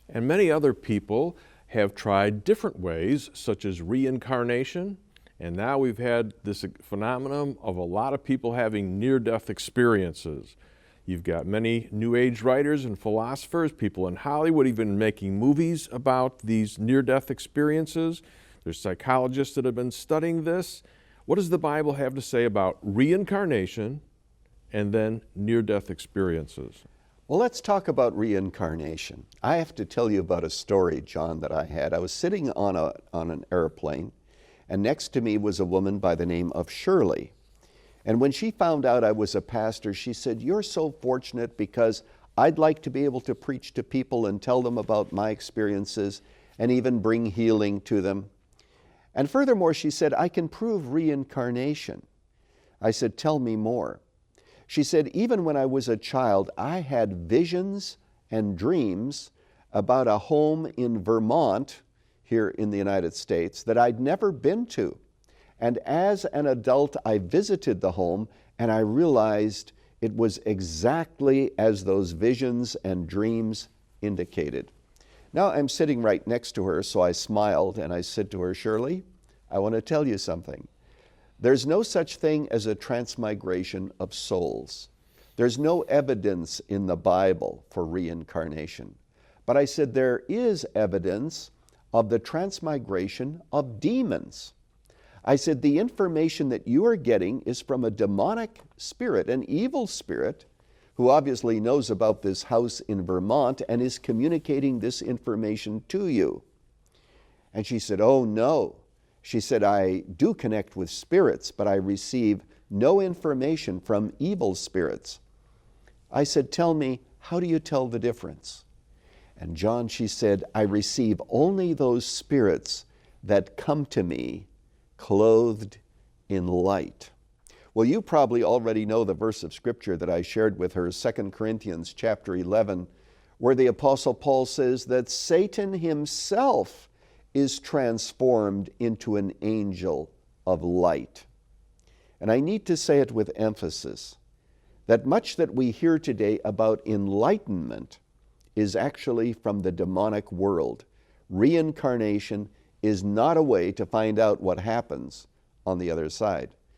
And many other people have tried different ways, such as reincarnation, and now we've had this phenomenon of a lot of people having near-death experiences. You've got many New Age writers and philosophers, people in Hollywood even making movies about these near-death experiences. There's psychologists that have been studying this. What does the Bible have to say about reincarnation and then near-death experiences? Well, let's talk about reincarnation. I have to tell you about a story, John, that I had. I was sitting on an airplane, and next to me was a woman by the name of Shirley. And when she found out I was a pastor, she said, "You're so fortunate because I'd like to be able to preach to people and tell them about my experiences and even bring healing to them." And furthermore, she said, "I can prove reincarnation." I said, "Tell me more." She said, "Even when I was a child, I had visions and dreams about a home in Vermont, here in the United States, that I'd never been to. And as an adult, I visited the home and I realized it was exactly as those visions and dreams indicated." Now I'm sitting right next to her, so I smiled and I said to her, "Shirley, I want to tell you something. There's no such thing as a transmigration of souls. There's no evidence in the Bible for reincarnation. But I said there is evidence of the transmigration of demons. I said the information that you are getting is from a demonic spirit, an evil spirit, who obviously knows about this house in Vermont and is communicating this information to you." And she said, "Oh no." She said, "I do connect with spirits, but I receive no information from evil spirits." I said, "Tell me, how do you tell the difference?" And John, she said, "I receive only those spirits that come to me clothed in light." Well, you probably already know the verse of Scripture that I shared with her, 2 Corinthians chapter 11, where the Apostle Paul says that Satan himself is transformed into an angel of light. And I need to say it with emphasis, that much that we hear today about enlightenment is actually from the demonic world. Reincarnation is not a way to find out what happens on the other side.